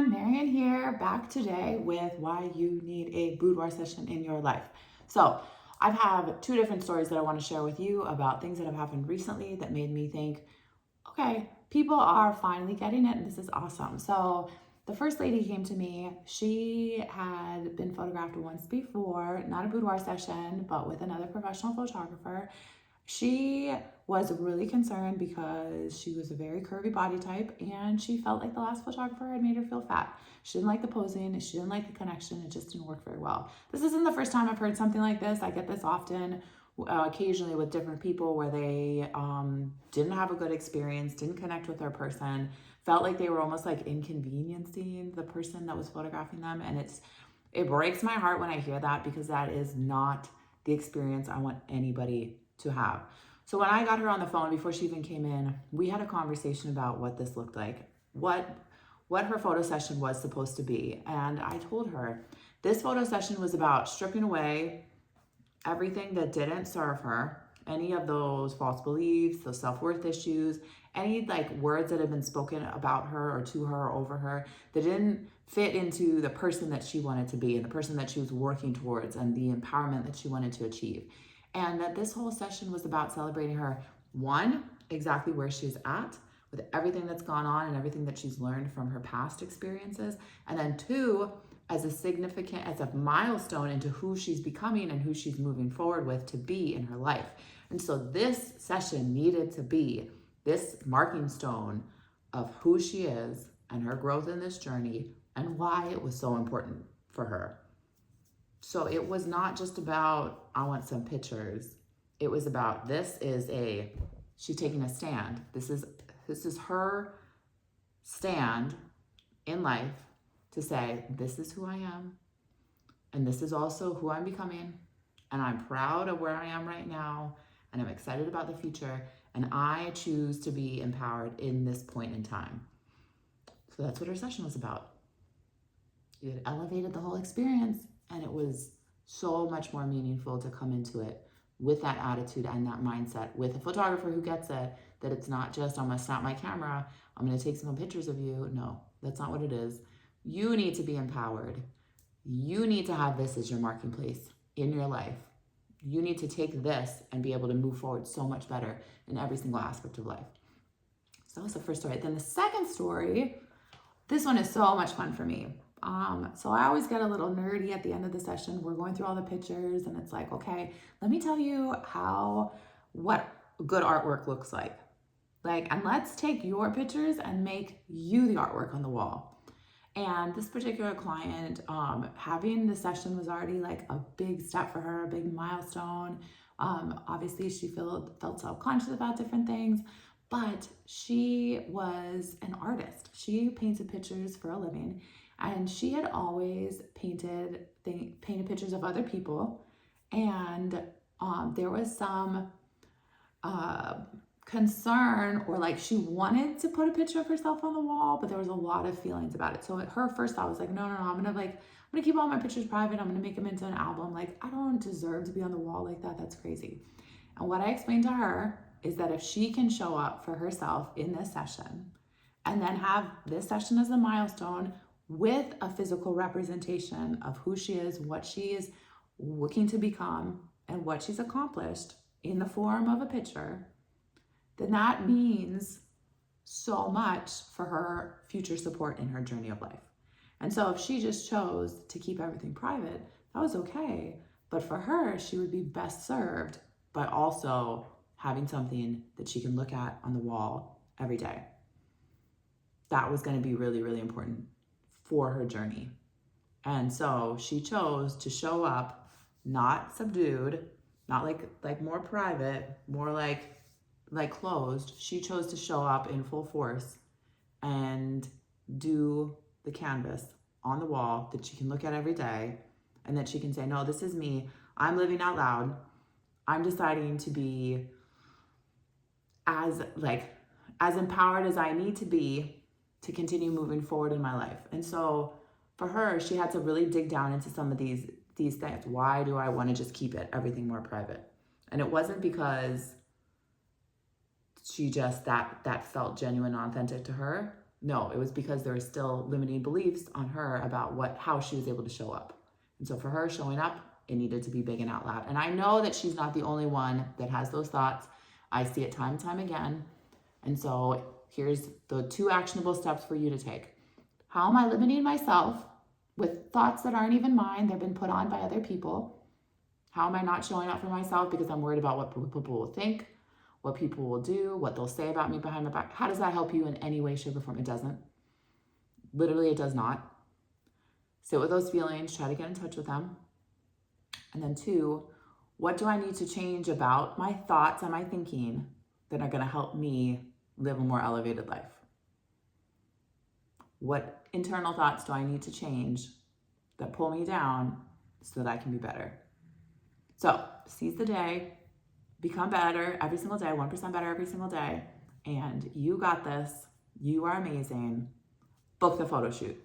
everyone, Marian here, back today with why you need a boudoir session in your life. So I have two different stories that I want to share with you about things that have happened recently that made me think, okay, people are finally getting it and this is awesome. So the first lady came to me, she had been photographed once before, not a boudoir session, but with another professional photographer. She was really concerned because she was a very curvy body type and she felt like the last photographer had made her feel fat. She didn't like the posing, she didn't like the connection, it just didn't work very well. This isn't the first time I've heard something like this. I get this often, occasionally with different people where they didn't have a good experience, didn't connect with their person, felt like they were almost like inconveniencing the person that was photographing them. And it breaks my heart when I hear that because that is not the experience I want anybody to have. So when I got her on the phone before she even came in, we had a conversation about what this looked like, what her photo session was supposed to be. And I told her this photo session was about stripping away everything that didn't serve her, any of those false beliefs, those self-worth issues, any like words that have been spoken about her or to her or over her that didn't fit into the person that she wanted to be and the person that she was working towards and the empowerment that she wanted to achieve. And that this whole session was about celebrating her, one, exactly where she's at with everything that's gone on and everything that she's learned from her past experiences. And then two, as a milestone into who she's becoming and who she's moving forward with to be in her life. And so this session needed to be this marking stone of who she is and her growth in this journey and why it was so important for her. So it was not just about, I want some pictures. It was about, she's taking a stand. This is her stand in life to say, this is who I am. And this is also who I'm becoming. And I'm proud of where I am right now. And I'm excited about the future. And I choose to be empowered in this point in time. So that's what her session was about. It elevated the whole experience. And it was so much more meaningful to come into it with that attitude and that mindset, with a photographer who gets it, that it's not just, I'm gonna snap my camera, I'm gonna take some pictures of you. No, that's not what it is. You need to be empowered. You need to have this as your marking place in your life. You need to take this and be able to move forward so much better in every single aspect of life. So that was the first story. Then the second story, this one is so much fun for me. So I always get a little nerdy at the end of the session. We're going through all the pictures and it's like, okay, let me tell you what good artwork looks like. And let's take your pictures and make you the artwork on the wall. And this particular client, having the session was already like a big step for her, a big milestone. Obviously she felt self-conscious about different things, but she was an artist. She painted pictures for a living. And she had always painted pictures of other people. And there was some concern, or like she wanted to put a picture of herself on the wall, but there was a lot of feelings about it. So her first thought was like, no, I'm gonna keep all my pictures private. I'm gonna make them into an album. Like, I don't deserve to be on the wall like that. That's crazy. And what I explained to her is that if she can show up for herself in this session and then have this session as a milestone with a physical representation of who she is, what she is looking to become, and what she's accomplished in the form of a picture, then that means so much for her future support in her journey of life. And so if she just chose to keep everything private, that was okay. But for her, she would be best served by also having something that she can look at on the wall every day. That was going to be really, really important for her journey. And so she chose to show up not subdued, not like more private, more like closed. She chose to show up in full force and do the canvas on the wall that she can look at every day and that she can say, no, this is me. I'm living out loud. I'm deciding to be as empowered as I need to be to continue moving forward in my life. And so for her, she had to really dig down into some of these things. Why do I want to just keep everything more private? And it wasn't because she just, that felt genuine and authentic to her. No, it was because there were still limiting beliefs on her about how she was able to show up. And so for her showing up, it needed to be big and out loud. And I know that she's not the only one that has those thoughts. I see it time and time again. And so here's the 2 actionable steps for you to take. How am I limiting myself with thoughts that aren't even mine? They've been put on by other people. How am I not showing up for myself because I'm worried about what people will think, what people will do, what they'll say about me behind my back? How does that help you in any way, shape, or form? It doesn't. Literally, it does not. Sit with those feelings, try to get in touch with them. And then 2, what do I need to change about my thoughts and my thinking that are going to help me live a more elevated life? What internal thoughts do I need to change that pull me down so that I can be better? So seize the day, become better every single day, 1% better every single day. And you got this. You are amazing. Book the photo shoot.